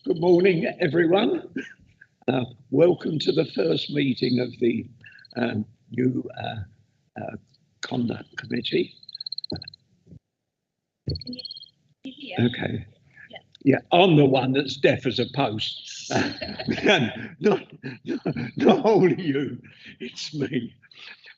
Good morning, everyone. Welcome to the first meeting of the new Conduct Committee. Okay. Yeah, I'm the one that's deaf as a post. Not all of you, it's me.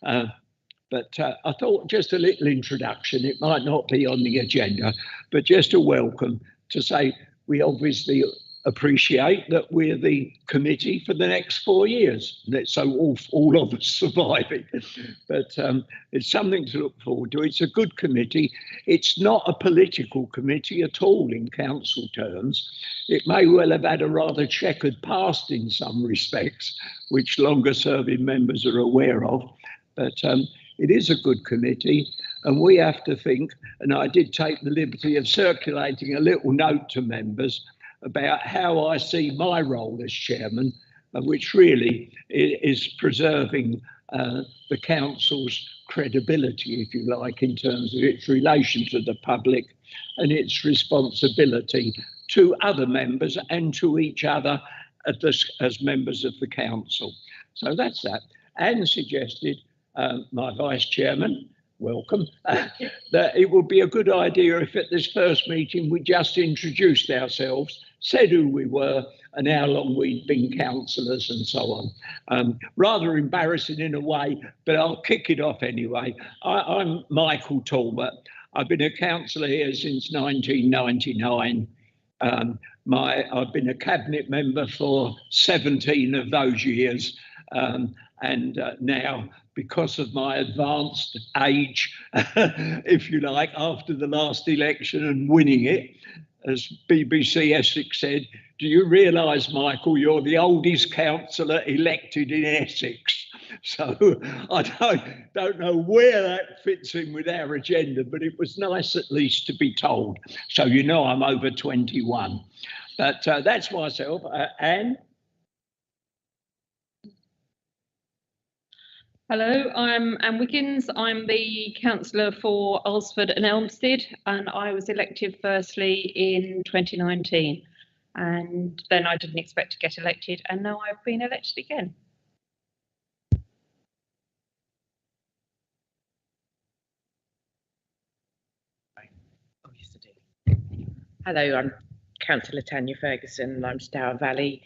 But I thought just a little introduction. It might not be on the agenda, but just a welcome to say we obviously appreciate that we're the committee for the next 4 years. So all of us surviving. But it's something to look forward to. It's a good committee. It's not a political committee at all in council terms. It may well have had a rather checkered past in some respects, which longer serving members are aware of. But it is a good committee, and we have to think, and I did take the liberty of circulating a little note to members about how I see my role as chairman, which really is preserving the council's credibility, if you like, in terms of its relation to the public and its responsibility to other members and to each other as members of the council. So that's that. Anne suggested, my vice chairman, welcome, that it would be a good idea if at this first meeting we just introduced ourselves, said who we were and how long we'd been councillors and so on. Rather embarrassing in a way, but I'll kick it off anyway. I'm Michael Talbot. I've been a councillor here since 1999. I've been a cabinet member for 17 of those years, and now, because of my advanced age, if you like, after the last election and winning it, as BBC Essex said, do you realise, Michael, you're the oldest councillor elected in Essex? So I don't know where that fits in with our agenda, but it was nice at least to be told. So you know I'm over 21. But that's myself. Anne? Hello, I'm Anne Wiggins. I'm the councillor for Alresford and Elmstead, and I was elected firstly in 2019. And then I didn't expect to get elected, and now I've been elected again. Oh, yes, I do. Hello, I'm Councillor Tanya Ferguson, and I'm Stour Valley.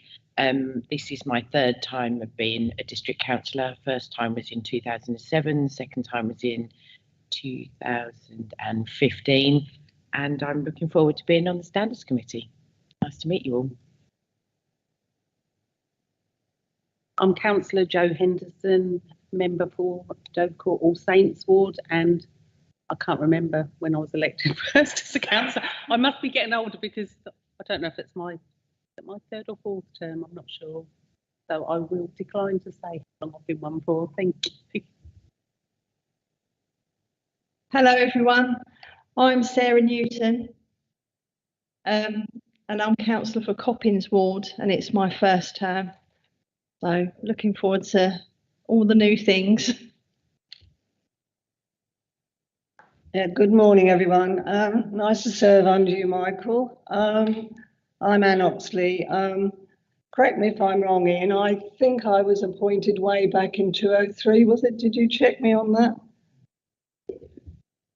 This is my third time of being a district councillor. First time was in 2007, second time was in 2015, and I'm looking forward to being on the Standards Committee. Nice to meet you all. I'm Councillor Jo Henderson, member for Dovercourt All Saints Ward, and I can't remember when I was elected first as a councillor. I must be getting older because I don't know if it's my third or fourth term, I'm not sure. So I will decline to say how long I've been one for. Thank you. Hello everyone, I'm Sarah Newton, and I'm councillor for Coppins Ward, and it's my first term. So looking forward to all the new things. Yeah, good morning everyone. Nice to serve under you, Michael. I'm Anne Oxley. Correct me if I'm wrong, Ian. I think I was appointed way back in 2003, was it? Did you check me on that?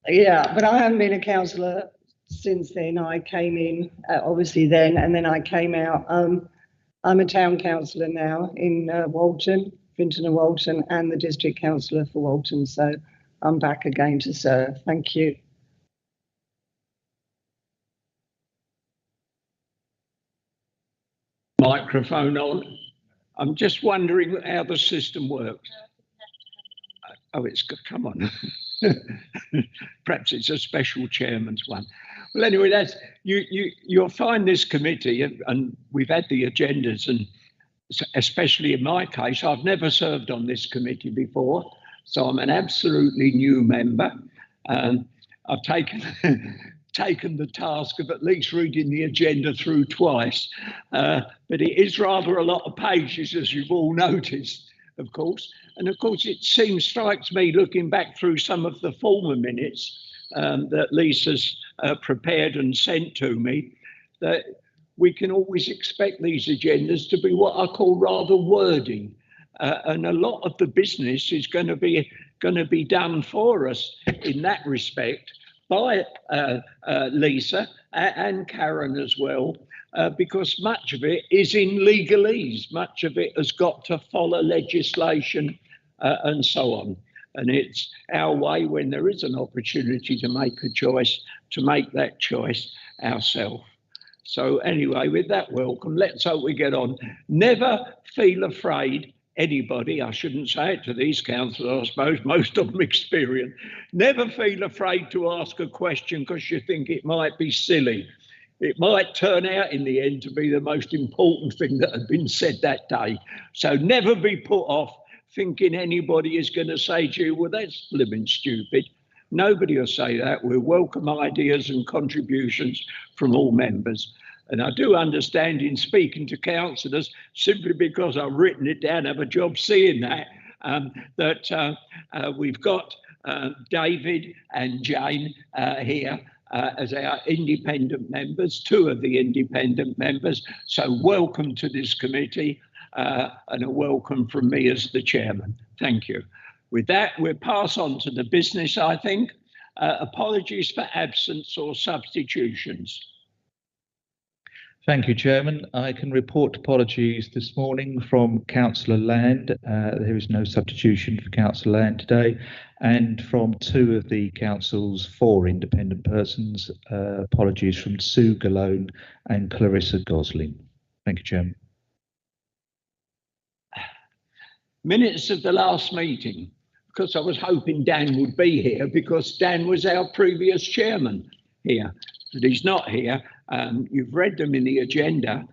Yeah, but I haven't been a councillor since then. I came in, obviously then, and then I came out. I'm a town councillor now in Walton, Finton and Walton, and the district councillor for Walton. So I'm back again to serve. Thank you. Microphone on. I'm just wondering how the system works. Oh, it's good. Come on. Perhaps it's a special chairman's one. Well, anyway, that's you'll find this committee, and we've had the agendas, and especially in my case, I've never served on this committee before, so I'm an absolutely new member. I've taken the task of at least reading the agenda through twice, but it is rather a lot of pages, as you've all noticed, of course. And of course, it strikes me, looking back through some of the former minutes that Lisa's prepared and sent to me, that we can always expect these agendas to be what I call rather wordy. And a lot of the business is going to be done for us in that respect by Lisa and Karen as well, because much of it is in legalese. Much of it has got to follow legislation and so on. And it's our way, when there is an opportunity to make a choice, to make that choice ourselves. So anyway, with that welcome, let's hope we get on. Never feel afraid, anybody, I shouldn't say it to these councillors, I suppose most of them experience, never feel afraid to ask a question because you think it might be silly. It might turn out in the end to be the most important thing that had been said that day. So never be put off thinking anybody is going to say to you, well, that's blimmin' stupid. Nobody will say that. We'll welcome ideas and contributions from all members. And I do understand in speaking to councillors, simply because I've written it down, have a job seeing that, we've got David and Jane here as our independent members, two of the independent members. So welcome to this committee and a welcome from me as the chairman. Thank you. With that, we'll pass on to the business, I think. Apologies for absence or substitutions. Thank you, Chairman. I can report apologies this morning from Councillor Land. There is no substitution for Councillor Land today, and from two of the council's 4 independent persons, apologies from Sue Galone and Clarissa Gosling. Thank you, Chairman. Minutes of the last meeting, because I was hoping Dan would be here, because Dan was our previous chairman here, but he's not here. You've read them in the agenda,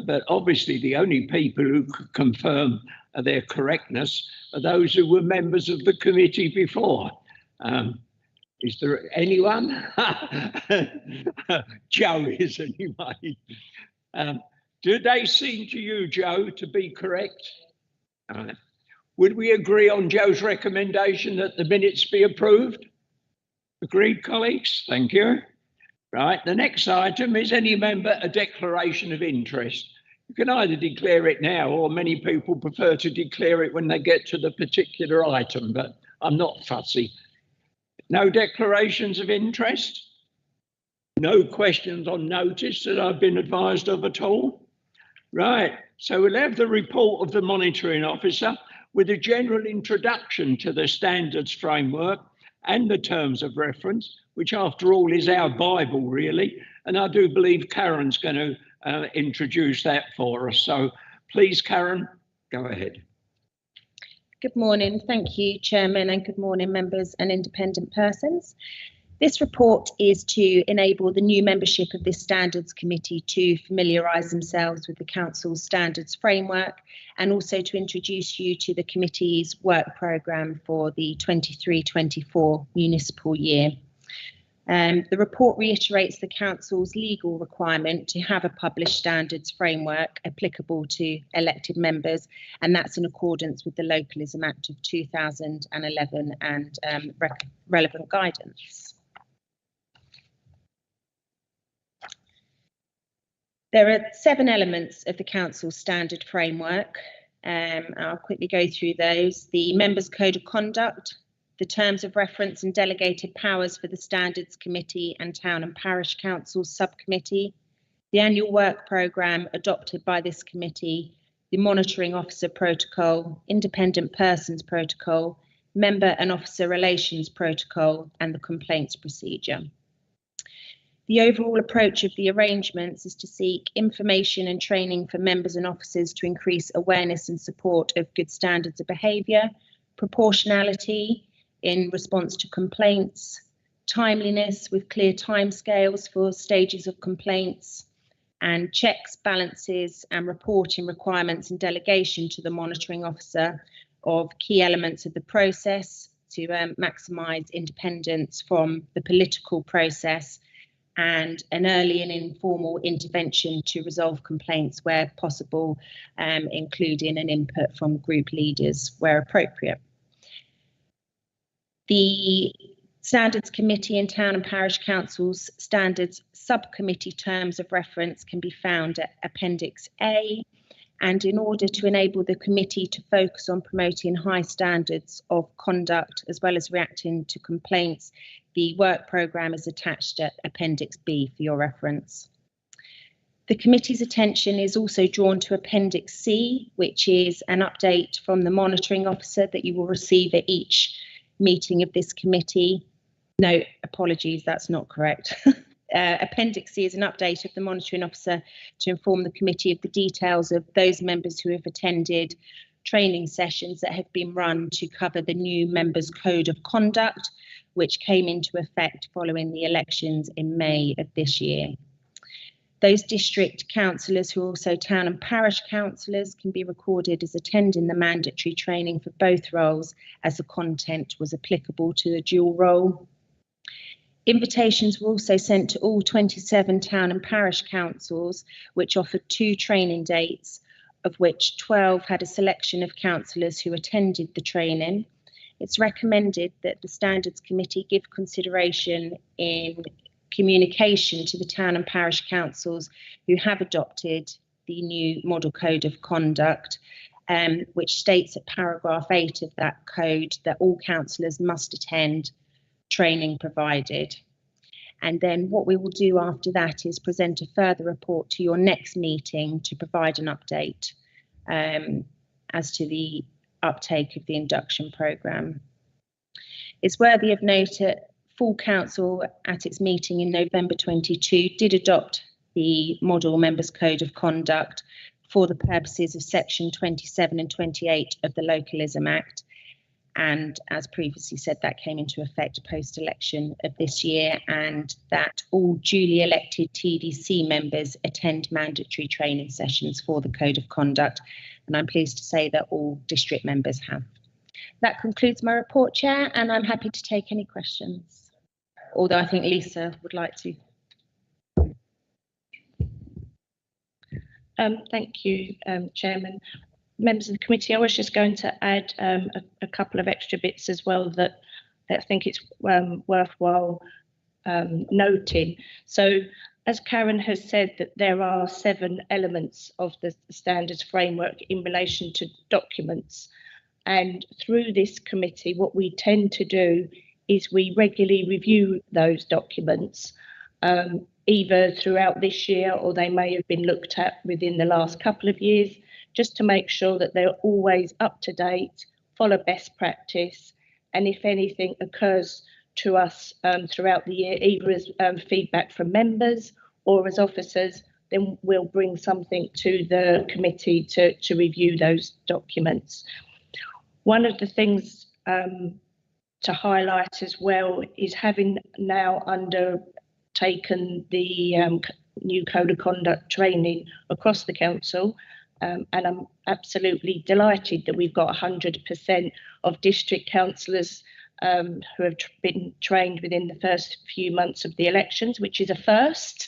but obviously the only people who could confirm their correctness are those who were members of the committee before. Is there anyone? Joe is anyway. Do they seem to you, Joe, to be correct? Would we agree on Joe's recommendation that the minutes be approved? Agreed, colleagues? Thank you. Right, the next item is any member a declaration of interest. You can either declare it now, or many people prefer to declare it when they get to the particular item, but I'm not fussy. No declarations of interest? No questions on notice that I've been advised of at all? Right, so we'll have the report of the monitoring officer with a general introduction to the standards framework and the terms of reference, which after all is our Bible really. And I do believe Karen's going to introduce that for us. So please, Karen, go ahead. Good morning. Thank you, Chairman, and good morning, members and independent persons. This report is to enable the new membership of this Standards Committee to familiarise themselves with the Council's standards framework, and also to introduce you to the committee's work programme for the 23-24 municipal year. The report reiterates the Council's legal requirement to have a published standards framework applicable to elected members, and that's in accordance with the Localism Act of 2011 and relevant guidance. There are 7 elements of the Council's standard framework. I'll quickly go through those. The Members' Code of Conduct, the terms of reference and delegated powers for the Standards Committee and Town and Parish Council Subcommittee, the annual work programme adopted by this committee, the Monitoring Officer Protocol, Independent Persons Protocol, Member and Officer Relations Protocol, and the Complaints Procedure. The overall approach of the arrangements is to seek information and training for members and officers to increase awareness and support of good standards of behaviour, proportionality in response to complaints, timeliness with clear timescales for stages of complaints, and checks, balances and reporting requirements and delegation to the monitoring officer of key elements of the process to maximise independence from the political process, and an early and informal intervention to resolve complaints where possible, including an input from group leaders where appropriate. The Standards Committee and Town and Parish Councils Standards Subcommittee terms of reference can be found at Appendix A. And in order to enable the committee to focus on promoting high standards of conduct as well as reacting to complaints, the work programme is attached at Appendix B for your reference. The committee's attention is also drawn to Appendix C, which is an update from the monitoring officer that you will receive at each meeting of this committee. No, apologies, that's not correct. Appendix C is an update of the monitoring officer to inform the committee of the details of those members who have attended training sessions that have been run to cover the new members' code of conduct, which came into effect following the elections in May of this year. Those district councillors who are also town and parish councillors can be recorded as attending the mandatory training for both roles, as the content was applicable to the dual role. Invitations were also sent to all 27 town and parish councils, which offered 2 training dates, of which 12 had a selection of councillors who attended the training. It's recommended that the Standards Committee give consideration in communication to the town and parish councils who have adopted the new model code of conduct, which states at paragraph 8 of that code that all councillors must attend training provided. And then what we will do after that is present a further report to your next meeting to provide an update as to the uptake of the induction programme. It's worthy of note that full council at its meeting in November 22 did adopt the model members code of conduct for the purposes of section 27 and 28 of the Localism Act. And as previously said, that came into effect post-election of this year, and that all duly elected TDC members attend mandatory training sessions for the Code of Conduct. And I'm pleased to say that all district members have. That concludes my report, Chair, and I'm happy to take any questions. Although I think Lisa would like to. Thank you, Chairman. Members of the committee, I was just going to add a couple of extra bits as well that I think it's worthwhile noting. So, as Karen has said, that there are 7 elements of the standards framework in relation to documents. And through this committee, what we tend to do is we regularly review those documents, either throughout this year or they may have been looked at within the last couple of years, just to make sure that they're always up to date, follow best practice, and if anything occurs to us throughout the year, either as feedback from members or as officers, then we'll bring something to the committee to review those documents. One of the things to highlight as well is having now undertaken the new Code of Conduct training across the council, and I'm absolutely delighted that we've got 100% of district councillors who have been trained within the first few months of the elections, which is a first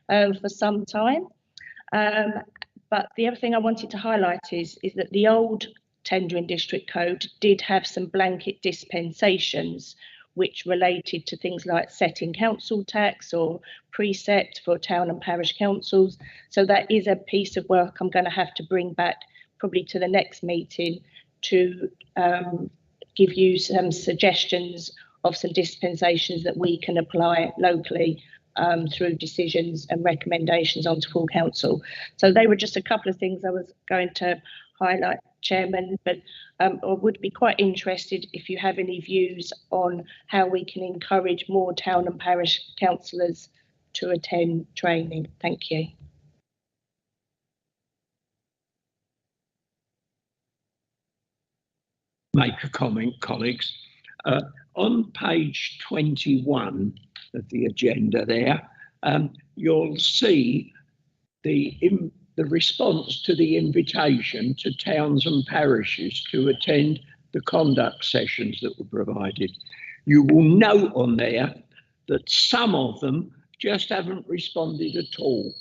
for some time. But the other thing I wanted to highlight is that the old Tendering District Code did have some blanket dispensations which related to things like setting council tax or precept for town and parish councils. So that is a piece of work I'm going to have to bring back probably to the next meeting to give you some suggestions of some dispensations that we can apply locally through decisions and recommendations onto full council. So they were just a couple of things I was going to highlight, Chairman, but I would be quite interested if you have any views on how we can encourage more town and parish councillors to attend training. Thank you. Make a comment, colleagues. On page 21 of the agenda there, you'll see the response to the invitation to towns and parishes to attend the conduct sessions that were provided. You will note on there that some of them just haven't responded at all.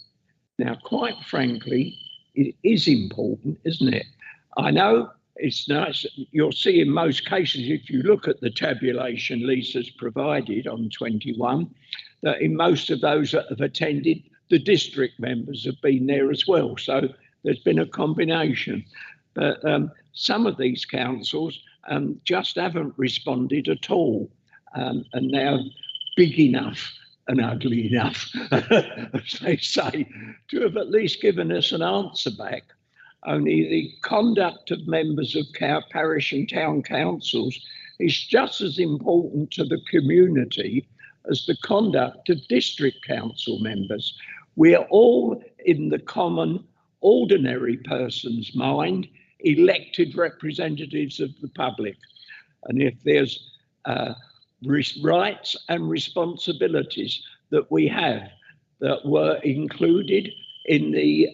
Now, quite frankly, it is important, isn't it? I know it's nice. You'll see in most cases, if you look at the tabulation Lisa's provided on 21, that in most of those that have attended, the district members have been there as well. So there's been a combination. But some of these councils just haven't responded at all. And they're big enough and ugly enough, as they say, to have at least given us an answer back. Only the conduct of members of parish and town councils is just as important to the community as the conduct of district council members. We are all, in the common, ordinary person's mind, elected representatives of the public. And if there's rights and responsibilities that we have that were included in the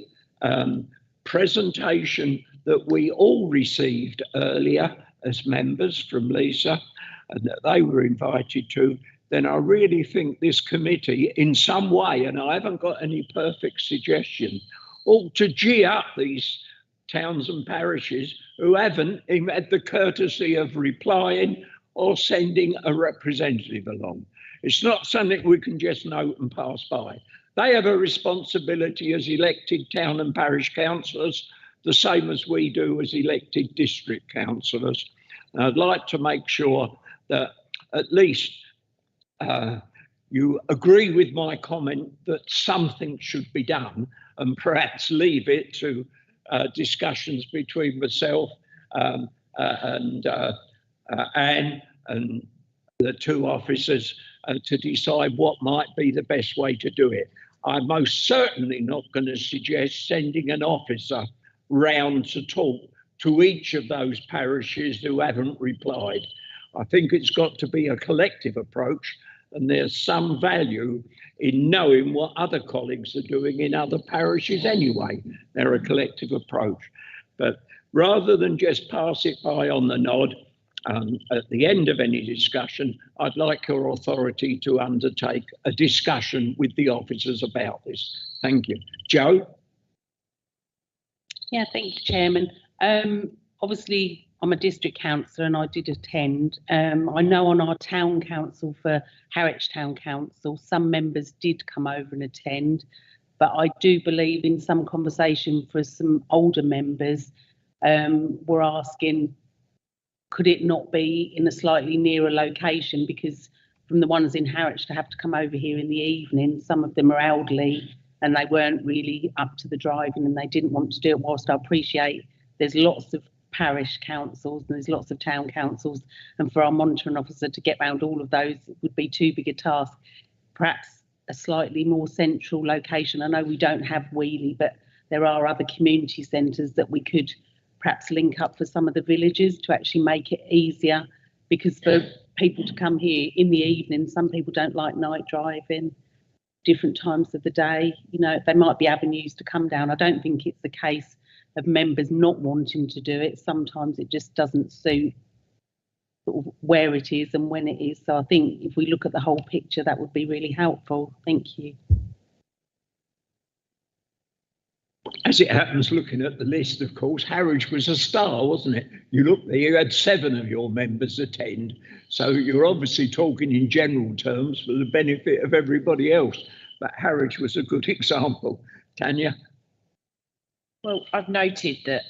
presentation that we all received earlier as members from Lisa, and that they were invited to, then I really think this committee, in some way, and I haven't got any perfect suggestion, ought to gee up these towns and parishes who haven't even had the courtesy of replying or sending a representative along. It's not something we can just note and pass by. They have a responsibility as elected town and parish councillors, the same as we do as elected district councillors. And I'd like to make sure that at least you agree with my comment that something should be done, and perhaps leave it to discussions between myself and Anne and the two officers to decide what might be the best way to do it. I'm most certainly not going to suggest sending an officer round to talk to each of those parishes who haven't replied. I think it's got to be a collective approach, and there's some value in knowing what other colleagues are doing in other parishes anyway. They're a collective approach. But rather than just pass it by on the nod, at the end of any discussion, I'd like your authority to undertake a discussion with the officers about this. Thank you. Joe? Yeah, thank you, Chairman. Obviously, I'm a district councillor and I did attend. I know on our town council for Harwich Town Council, some members did come over and attend, but I do believe in some conversation for some older members, were asking, could it not be in a slightly nearer location? Because from the ones in Harwich to have to come over here in the evening, some of them are elderly and they weren't really up to the driving and they didn't want to do it. Whilst I appreciate there's lots of parish councils and there's lots of town councils, and for our monitoring officer to get round all of those would be too big a task. Perhaps a slightly more central location. I know we don't have Wheelie, but there are other community centres that we could perhaps link up for some of the villages to actually make it easier, because for people to come here in the evening, some people don't like night driving, different times of the day, you know, there might be avenues to come down. I don't think it's the case of members not wanting to do it. Sometimes it just doesn't suit sort of where it is and when it is. So I think if we look at the whole picture, that would be really helpful. Thank you. As it happens, looking at the list, of course, Harwich was a star, wasn't it? You look there, you had 7 of your members attend. So you're obviously talking in general terms for the benefit of everybody else. But Harwich was a good example. Tanya? Well, I've noted that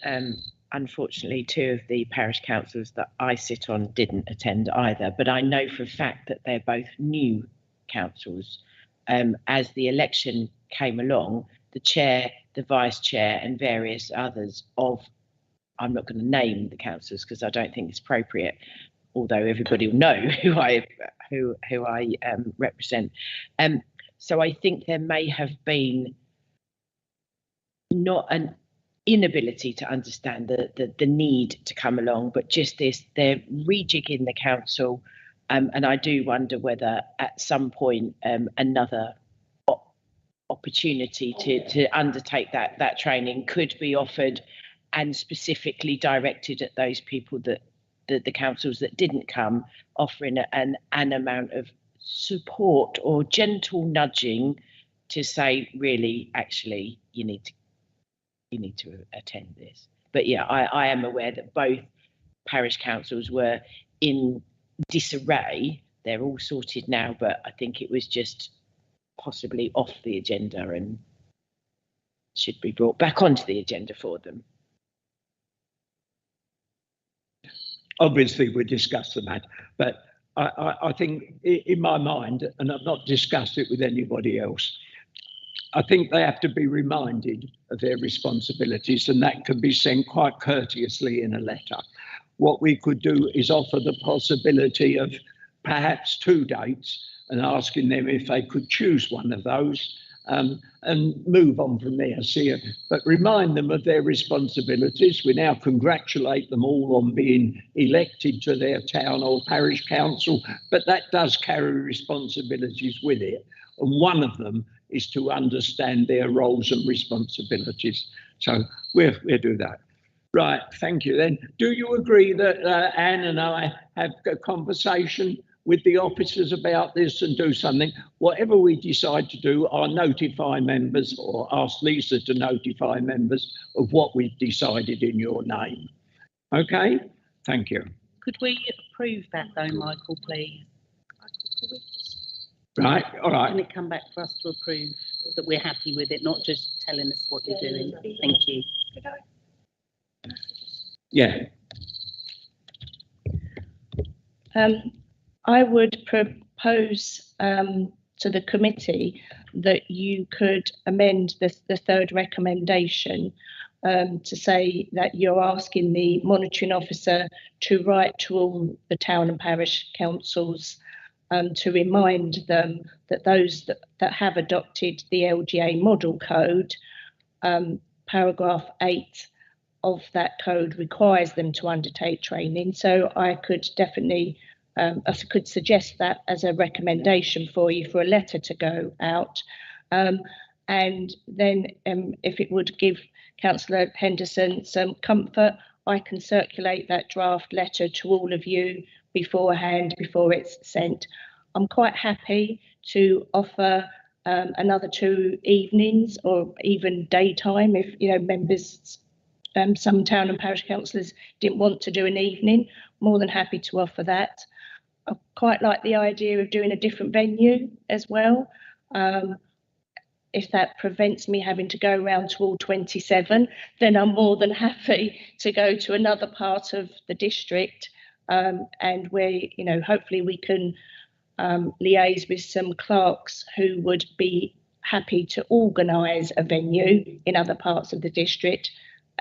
unfortunately 2 of the parish councils that I sit on didn't attend either, but I know for a fact that they're both new councils. As the election came along, the chair, the vice chair and various others of, I'm not going to name the councillors because I don't think it's appropriate, although everybody will know who I represent. So I think there may have been not an inability to understand the need to come along, but just this, they're rejigging the council, and I do wonder whether at some point another opportunity to undertake that training could be offered and specifically directed at those people that the councils that didn't come, offering an amount of support or gentle nudging to say, really, actually, you need to attend this. But yeah, I am aware that both parish councils were in disarray. They're all sorted now, but I think it was just possibly off the agenda and should be brought back onto the agenda for them. Obviously, we're discussing that, but I think in my mind, and I've not discussed it with anybody else, I think they have to be reminded of their responsibilities, and that can be sent quite courteously in a letter. What we could do is offer the possibility of perhaps 2 dates and asking them if they could choose one of those, and move on from there. But remind them of their responsibilities. We now congratulate them all on being elected to their town or parish council, but that does carry responsibilities with it. And one of them is to understand their roles and responsibilities. So we'll do that. Right, thank you then. Do you agree that Anne and I have a conversation with the officers about this and do something? Whatever we decide to do, I'll notify members or ask Lisa to notify members of what we've decided in your name. Okay, thank you. Could we approve that though, Michael, please? Right, all right. Can it come back for us to approve that we're happy with it, not just telling us what you're doing? Thank you. Yeah. I would propose to the committee that you could amend the third recommendation to say that you're asking the monitoring officer to write to all the town and parish councils to remind them that those that have adopted the LGA model code, paragraph 8 of that code requires them to undertake training. So I could definitely I could suggest that as a recommendation for you for a letter to go out. And then if it would give Councillor Henderson some comfort, I can circulate that draft letter to all of you beforehand, before it's sent. I'm quite happy to offer another 2 evenings or even daytime if, you know, members, some town and parish councillors didn't want to do an evening. More than happy to offer that. I quite like the idea of doing a different venue as well. If that prevents me having to go around to all 27, then I'm more than happy to go to another part of the district, and where, you know, hopefully we can liaise with some clerks who would be happy to organise a venue in other parts of the district,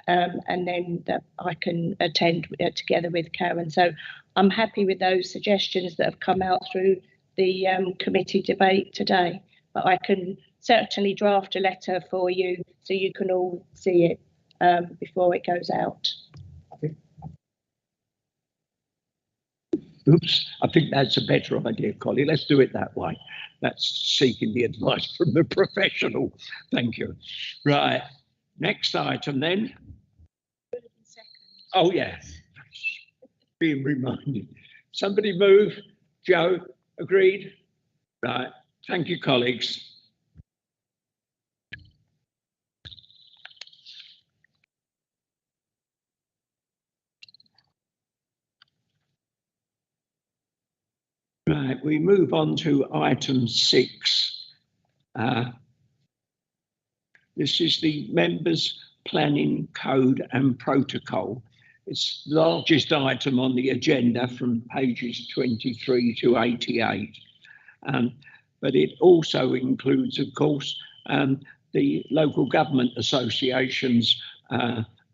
and then that I can attend together with Karen. So I'm happy with those suggestions that have come out through the committee debate today, but I can certainly draft a letter for you so you can all see it before it goes out. Oops, I think that's a better idea, Collie. Let's do it that way. That's seeking the advice from the professional. Thank you. Right, next item then. Oh, yeah. Being reminded. Somebody move. Joe, agreed? Right, thank you, colleagues. Right, we move on to item 6. This is the members' planning code and protocol. It's the largest item on the agenda from pages 23 to 88. But it also includes, of course, the Local Government Association's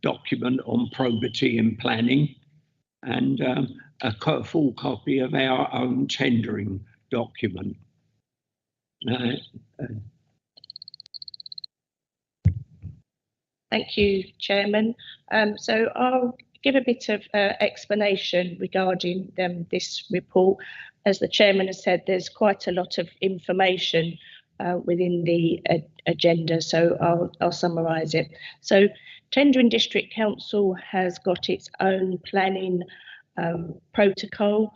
document on probity and planning, and a full copy of our own tendering document. Thank you, Chairman. So I'll give a bit of explanation regarding this report. As the Chairman has said, there's quite a lot of information within the agenda, so I'll summarise it. So Tendering District Council has got its own planning protocol,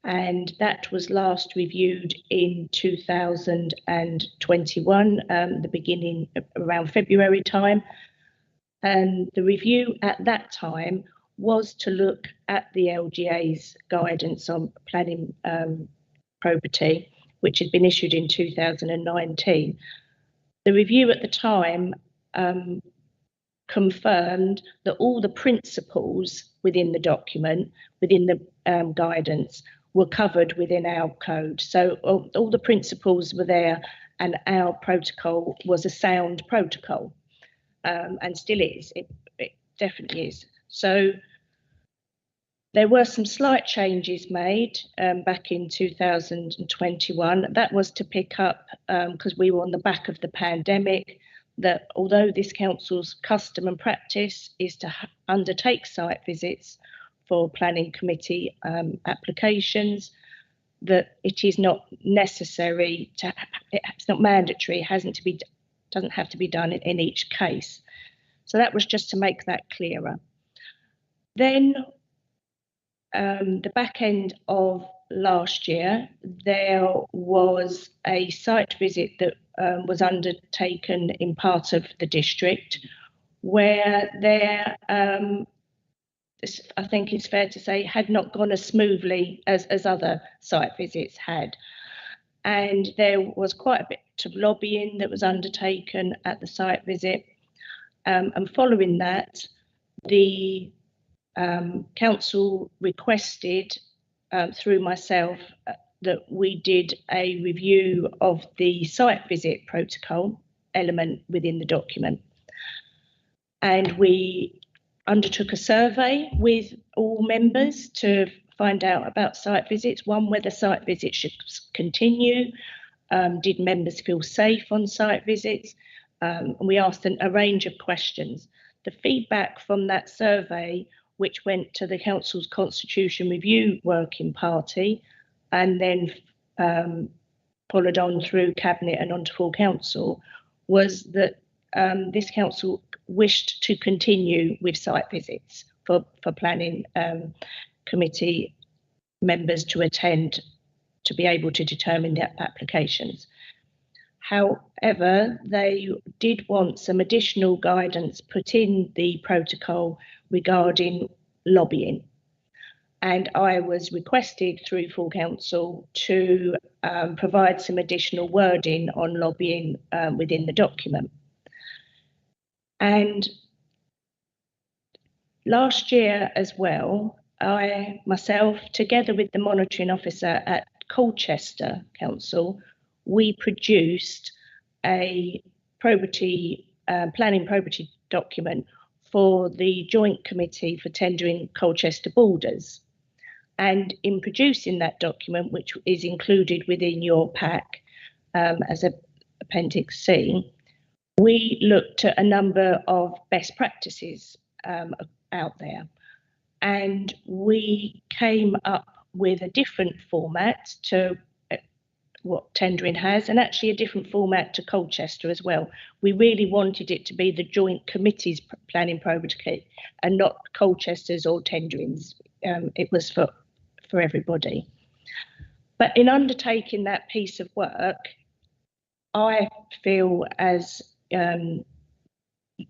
and that was last reviewed in 2021, the beginning around February time. And the review at that time was to look at the LGA's guidance on planning probity, which had been issued in 2019. The review at the time confirmed that all the principles within the document, within the guidance, were covered within our code. So all the principles were there, and our protocol was a sound protocol, and still is. It definitely is. So there were some slight changes made back in 2021. That was to pick up, because we were on the back of the pandemic, that although this council's custom and practice is to undertake site visits for planning committee applications, that it is not necessary to, it's not mandatory, it doesn't have to be done in each case. So that was just to make that clearer. Then the back end of last year, there was a site visit that was undertaken in part of the district where there, I think it's fair to say, had not gone as smoothly as other site visits had. And there was quite a bit of lobbying that was undertaken at the site visit. And following that, the council requested through myself that we did a review of the site visit protocol element within the document. And we undertook a survey with all members to find out about site visits. One, whether site visits should continue. Did members feel safe on site visits? And we asked a range of questions. The feedback from that survey, which went to the council's constitution review working party, and then followed on through cabinet and onto full council, was that this council wished to continue with site visits for planning committee members to attend to be able to determine their applications. However, they did want some additional guidance put in the protocol regarding lobbying. And I was requested through full council to provide some additional wording on lobbying within the document. And last year as well, I myself, together with the monitoring officer at Colchester Council, we produced a probity, planning probity document for the Joint Committee for Tendering Colchester Borders. And in producing that document, which is included within your pack as an Appendix C, we looked at a number of best practices out there. And we came up with a different format to what tendering has, and actually a different format to Colchester as well. We really wanted it to be the Joint Committee's planning probity and not Colchester's or tendering's. It was for everybody. But in undertaking that piece of work, I feel as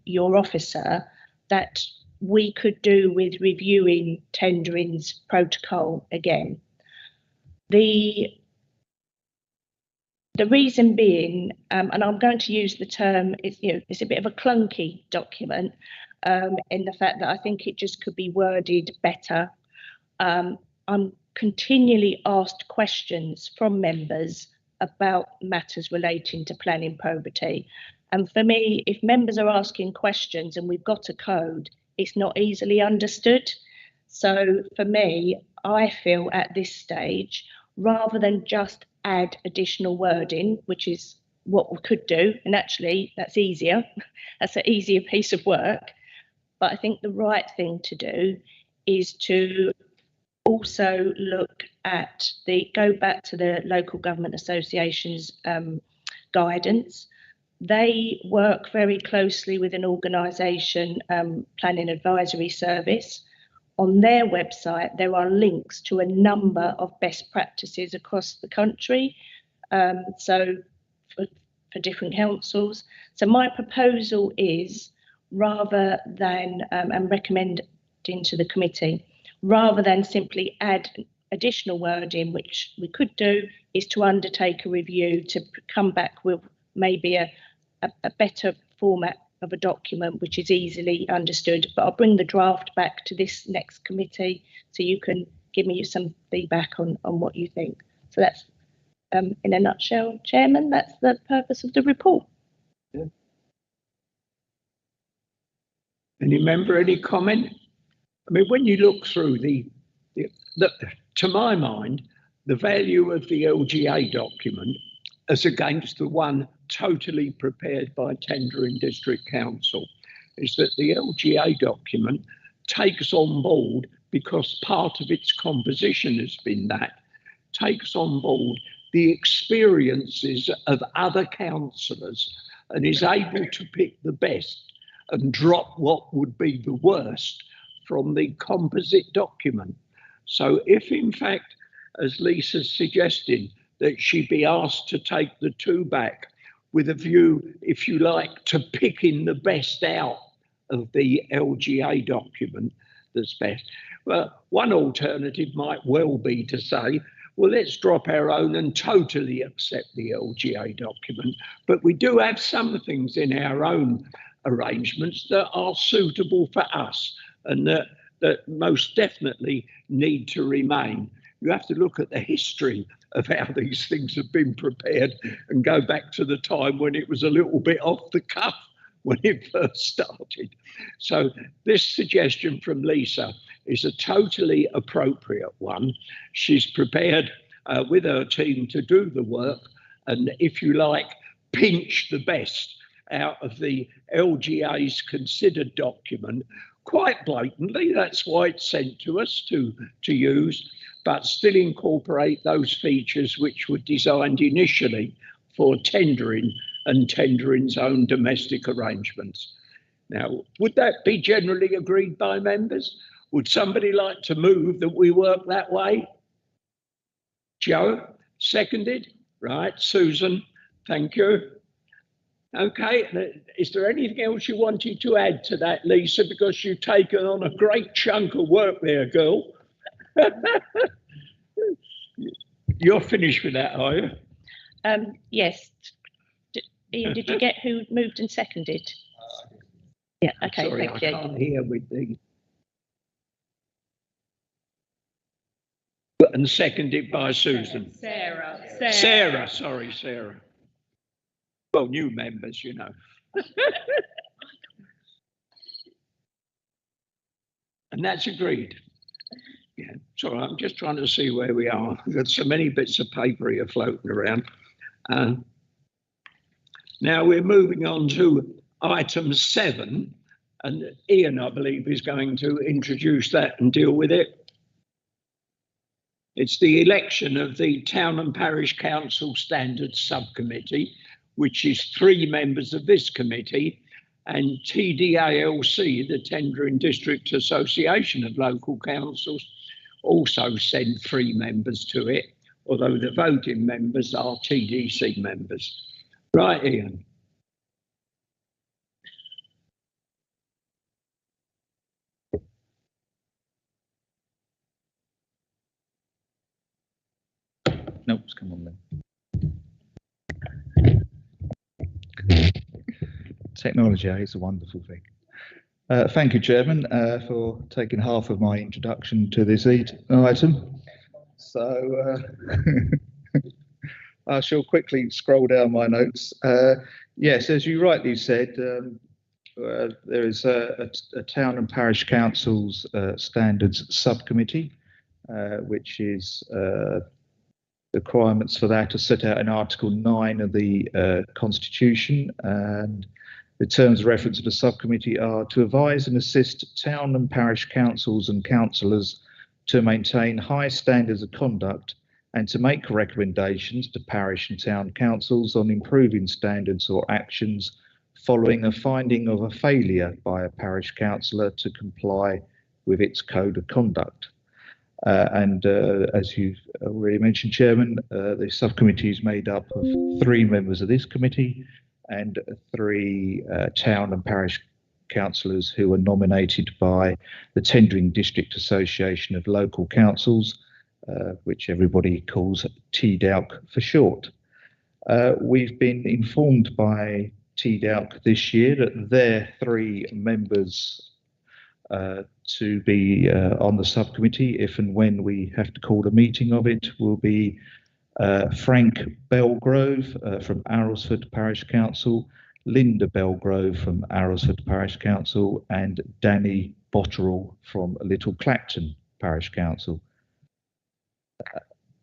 your officer that we could do with reviewing tendering's protocol again. The reason being, and I'm going to use the term, it's a bit of a clunky document in the fact that I think it just could be worded better. I'm continually asked questions from members about matters relating to planning probity. And for me, if members are asking questions and we've got a code, it's not easily understood. So for me, I feel at this stage, rather than just add additional wording, which is what we could do, and actually that's easier, that's an easier piece of work. But I think the right thing to do is to also look at go back to the local government association's guidance. They work very closely with an organisation, Planning Advisory Service. On their website, there are links to a number of best practices across the country, so for different councils. So my proposal is rather than and recommending to the committee, rather than simply add additional wording, which we could do, is to undertake a review to come back with maybe a better format of a document which is easily understood. But I'll bring the draft back to this next committee so you can give me some feedback on what you think. So that's, in a nutshell, Chairman, that's the purpose of the report. Yeah. Any member, any comment? I mean, when you look through to my mind, the value of the LGA document as against the one totally prepared by Tendring District Council is that the LGA document takes on board, because part of its composition has been that, takes on board the experiences of other councillors and is able to pick the best and drop what would be the worst from the composite document. So if in fact, as Lisa's suggesting, that she be asked to take the two back with a view, if you like, to picking the best out of the LGA document that's best. Well, one alternative might well be to say, well, let's drop our own and totally accept the LGA document, but we do have some things in our own arrangements that are suitable for us and that most definitely need to remain. You have to look at the history of how these things have been prepared and go back to the time when it was a little bit off the cuff when it first started. So this suggestion from Lisa is a totally appropriate one. She's prepared with her team to do the work and, if you like, pinch the best out of the LGA's considered document quite blatantly. That's why it's sent to us to use, but still incorporate those features which were designed initially for tendering and tendering's own domestic arrangements. Now, would that be generally agreed by members? Would somebody like to move that we work that way? Joe, seconded? Right, Susan, thank you. Okay, is there anything else you wanted to add to that, Lisa? Because you've taken on a great chunk of work there, girl. You're finished with that, are you? Yes. Ian, did you get who moved and seconded? Yeah, okay, Sorry, thank you. I can't hear with the... And seconded by Susan. Sarah, sorry, Sarah. Well, new members, you know. And that's agreed. Yeah, sorry, I'm just trying to see where we are. We've got so many bits of paper here floating around. Now we're moving on to item 7, and Ian, I believe, is going to introduce that and deal with it. It's the election of the Town and Parish Council Standards Subcommittee, which is 3 members of this committee, and TDALC, the Tendring District Association of Local Councils, also send 3 members to it, although the voting members are TDC members. Right, Ian. Nope, it's come on then. Technology is a wonderful thing. Thank you, Chairman, for taking half of my introduction to this item. So I shall quickly scroll down my notes. Yes, as you rightly said, there is a Town and Parish Council's Standards Subcommittee, which is the requirements for that are set out in Article 9 of the Constitution, and the terms of reference of the subcommittee are to advise and assist town and parish councils and councillors to maintain high standards of conduct and to make recommendations to parish and town councils on improving standards or actions following a finding of a failure by a parish councillor to comply with its code of conduct. As you've already mentioned, Chairman, the subcommittee is made up of 3 members of this committee and 3 town and parish councillors who are nominated by the Tendring District Association of Local Councils, which everybody calls TDALC for short. We've been informed by TDALC this year that their 3 members to be on the subcommittee, if and when we have to call a meeting of it, will be Frank Belgrove from Arrowsford Parish Council, Linda Belgrove from Arrowsford Parish Council, and Danny Botterill from Little Clacton Parish Council.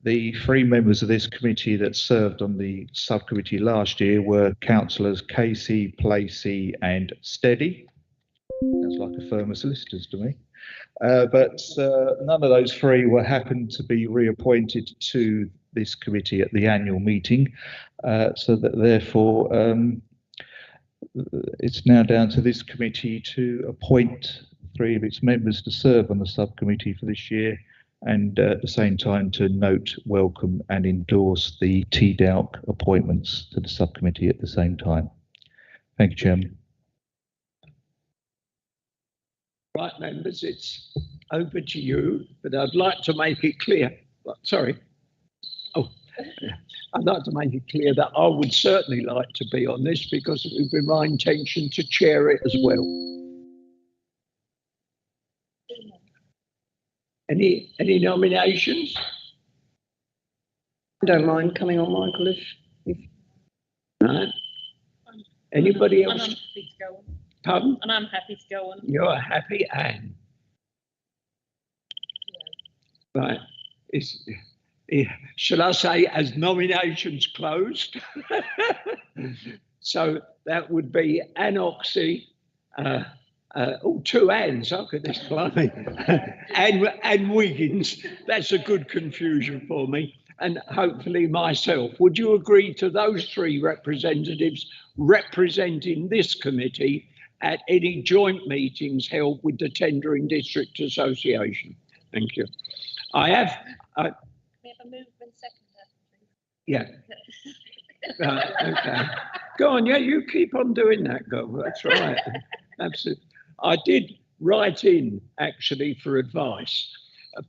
The 3 members of this committee that served on the subcommittee last year were councillors Casey, Placey and Steady. Sounds like a firm of solicitors to me. But none of those 3 were happened to be reappointed to this committee at the annual meeting. So that therefore it's now down to this committee to appoint 3 of its members to serve on the subcommittee for this year, and at the same time to note, welcome and endorse the TDALC appointments to the subcommittee at the same time. Thank you, Chairman. Right, members, it's over to you, but I'd like to make it clear, sorry. Oh, I'd like to make it clear that I would certainly like to be on this because it would be my intention to chair it as well. Any nominations? I don't mind coming on, Michael, if... Right. Anybody else? And I'm happy to go on. Pardon? And I'm happy to go on. You're happy, Anne. Right. Shall I say as nominations closed? So that would be Anne Oxley, 2 Anns, look at this, blimey. and Wiggins, that's a good confusion for me. And hopefully myself. Would you agree to those 3 representatives representing this committee at any joint meetings held with the Tendring District Association? Thank you. I have... we have a move and second. Yeah. Okay. Go on, yeah, you keep on doing that, girl. That's right. Absolutely. I did write in, actually, for advice,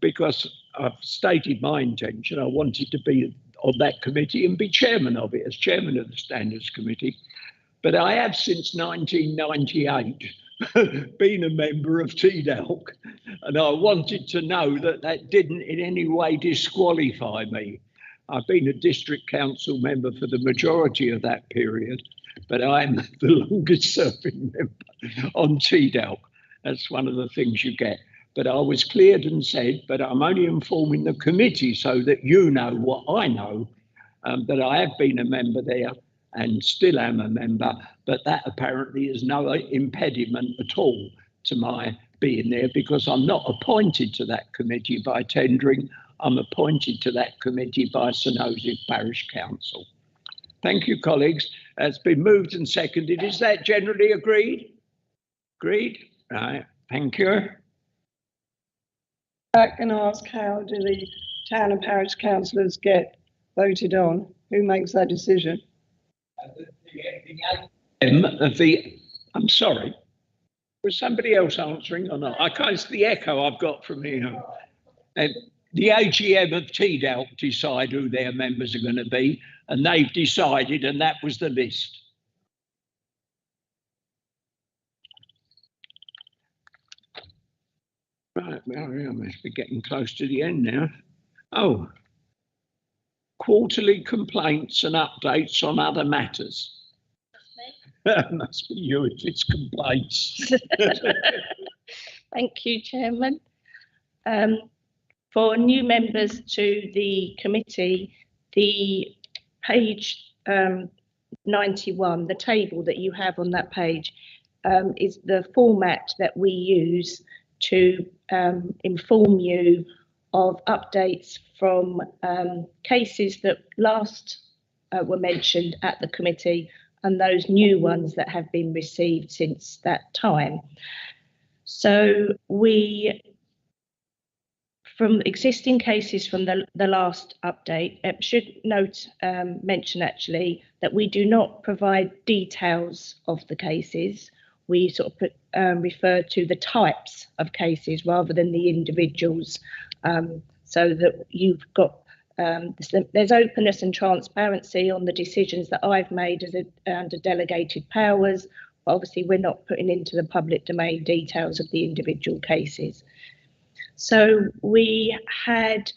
because I've stated my intention. I wanted to be on that committee and be chairman of it, as chairman of the Standards Committee. But I have, since 1998, been a member of TDALC, and I wanted to know that that didn't in any way disqualify me. I've been a district council member for the majority of that period, but I'm the longest serving member on TDALC. That's one of the things you get. But I was cleared and said, but I'm only informing the committee so that you know what I know, that I have been a member there and still am a member, but that apparently is no impediment at all to my being there, because I'm not appointed to that committee by Tendring. I'm appointed to that committee by St Joseph Parish Council. Thank you, colleagues. It's been moved and seconded. Is that generally agreed? Agreed? Right, thank you. I can ask, how do the town and parish councillors get voted on? Who makes that decision? I'm sorry, was somebody else answering or not? I can't, it's the echo I've got from here. The AGM of TDALC decide who their members are going to be, and they've decided, and that was the list. Right, well, I must be getting close to the end now. Oh, quarterly complaints and updates on other matters. Must be you if it's complaints. Thank you, Chairman. For new members to the committee, the page 91, the table that you have on that page, is the format that we use to inform you of updates from cases that last were mentioned at the committee and those new ones that have been received since that time. So we, from existing cases from the last update, should mention actually that we do not provide details of the cases. We sort of refer to the types of cases rather than the individuals, so that you've got there's openness and transparency on the decisions that I've made under delegated powers. Obviously, we're not putting into the public domain details of the individual cases. So we had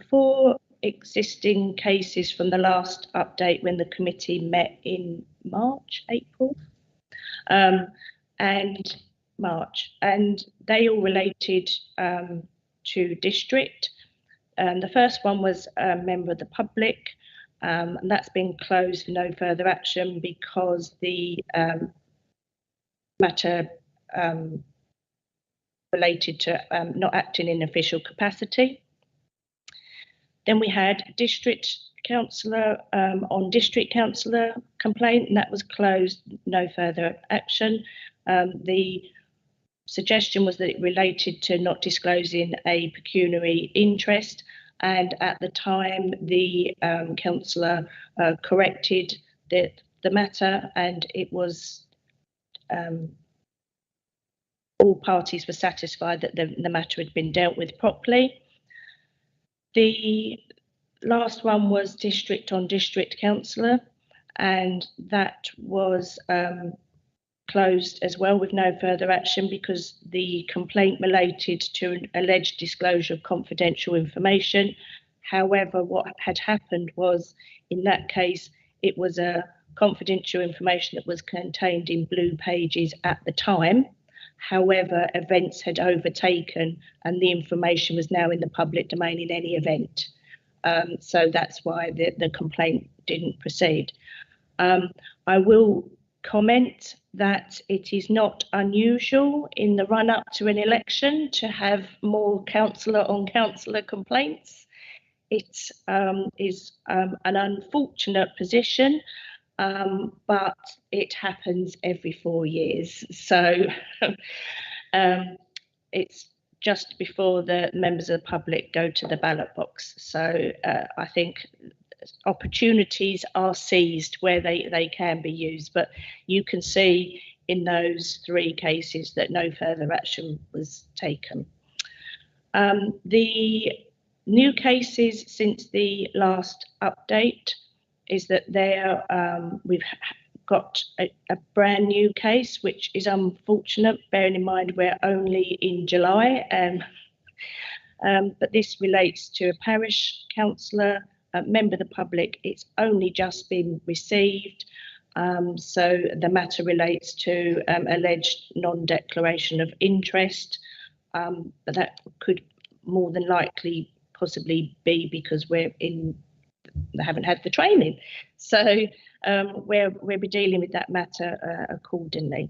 4 existing cases from the last update when the committee met in April, and March, and they all related to district. The first one was a member of the public, and that's been closed for no further action because the matter related to not acting in official capacity. Then we had district councillor on district councillor complaint, and that was closed, no further action. The suggestion was that it related to not disclosing a pecuniary interest, and at the time the councillor corrected the matter, and it was all parties were satisfied that the matter had been dealt with properly. The last one was district on district councillor, and that was closed as well with no further action because the complaint related to an alleged disclosure of confidential information. However, what had happened was, in that case, it was a confidential information that was contained in Blue Pages at the time. However, events had overtaken and the information was now in the public domain in any event. So that's why the complaint didn't proceed. I will comment that it is not unusual in the run-up to an election to have more councillor on councillor complaints. It is an unfortunate position, but it happens every 4 years. So it's just before the members of the public go to the ballot box. So I think opportunities are seized where they can be used, but you can see in those 3 cases that no further action was taken. The new cases since the last update is that we've got a brand new case, which is unfortunate, bearing in mind we're only in July. But this relates to a parish councillor, a member of the public. It's only just been received. So the matter relates to alleged non-declaration of interest, but that could more than likely possibly be because they haven't had the training. So we'll be dealing with that matter accordingly.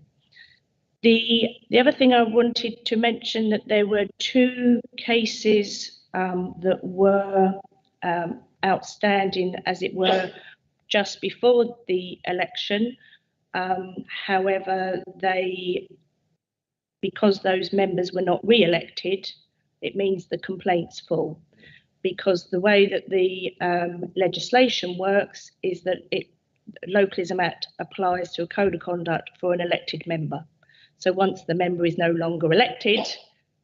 The other thing I wanted to mention, that there were 2 cases that were outstanding, as it were, just before the election. However, because those members were not re-elected, it means the complaint's full. Because the way that the legislation works is that Localism Act applies to a code of conduct for an elected member. So once the member is no longer elected,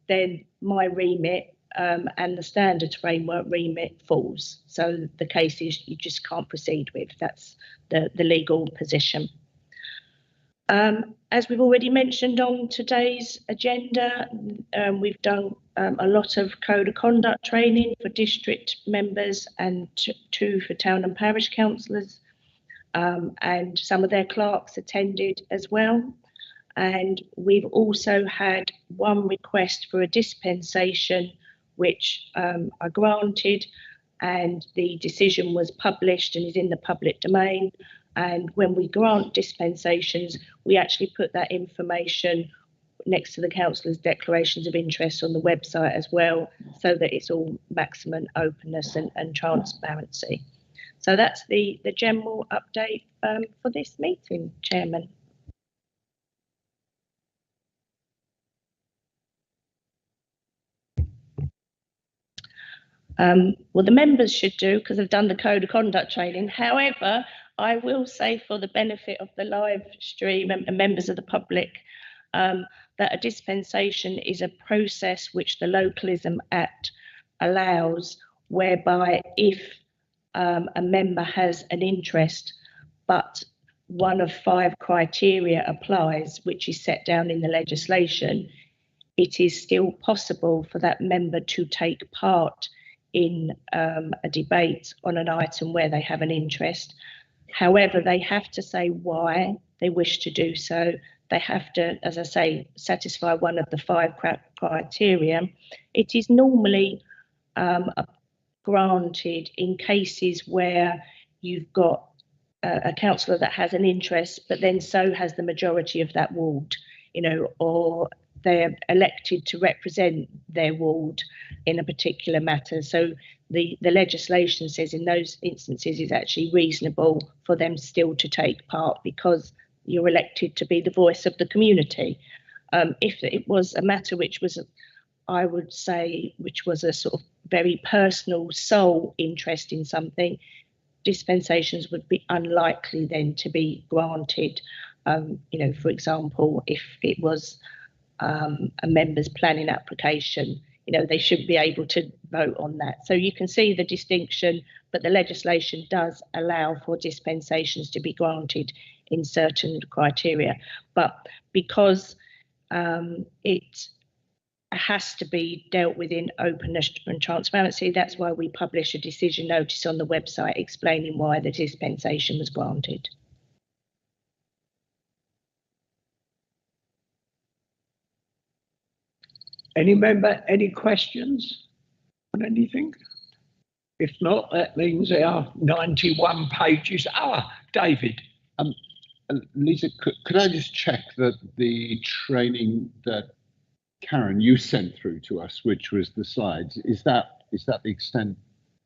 then my remit and the standards framework remit falls. So the cases you just can't proceed with. That's the legal position. As we've already mentioned on today's agenda, we've done a lot of code of conduct training for district members and 2 for town and parish councillors, and some of their clerks attended as well. And we've also had 1 request for a dispensation, which I granted, and the decision was published and is in the public domain. And when we grant dispensations, we actually put that information next to the councillors' declarations of interest on the website as well, so that it's all maximum openness and transparency. So that's the general update for this meeting, Chairman. Well, the members should do, because they've done the code of conduct training. However, I will say, for the benefit of the live stream and members of the public, that a dispensation is a process which the Localism Act allows, whereby if a member has an interest, but one of 5 criteria applies, which is set down in the legislation, it is still possible for that member to take part in a debate on an item where they have an interest. However, they have to say why they wish to do so. They have to, as I say, satisfy one of the 5 criteria. It is normally granted in cases where you've got a councillor that has an interest, but then so has the majority of that ward, you know, or they're elected to represent their ward in a particular matter. So the legislation says in those instances it's actually reasonable for them still to take part because you're elected to be the voice of the community. If it was a matter which was, I would say, which was a sort of very personal sole interest in something, dispensations would be unlikely then to be granted. You know, for example, if it was a member's planning application, you know, they should be able to vote on that. So you can see the distinction, but the legislation does allow for dispensations to be granted in certain criteria. But because it has to be dealt with in openness and transparency, that's why we publish a decision notice on the website explaining why the dispensation was granted. Any member, any questions on anything? If not, that means our 91 pages. David. Lisa, could I just check that the training that Karen, you sent through to us, which was the slides, is that the extent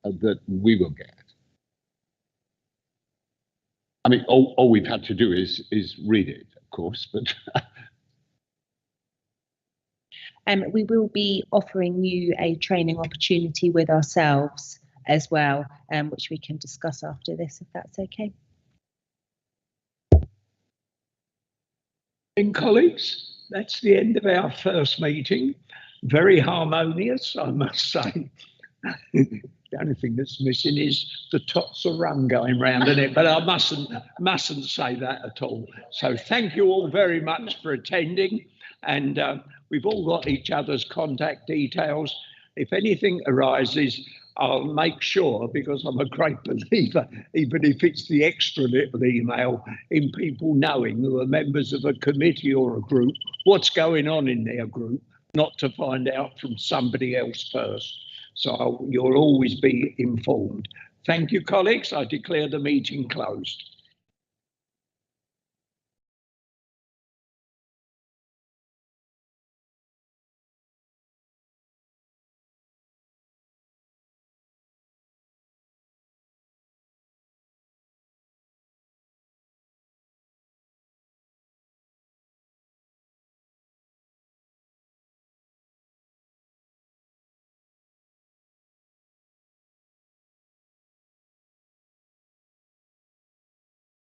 that we will get? I mean, all we've had to do is read it, of course, but we will be offering you a training opportunity with ourselves as well, which we can discuss after this, if that's okay. And colleagues, that's the end of our first meeting. Very harmonious, I must say. The only thing that's missing is the tots of rum going round in it, but I mustn't say that at all. So thank you all very much for attending, and we've all got each other's contact details. If anything arises, I'll make sure, because I'm a great believer, even if it's the extra little email, in people knowing who are members of a committee or a group, what's going on in their group, not to find out from somebody else first. So you'll always be informed. Thank you, colleagues. I declare the meeting closed.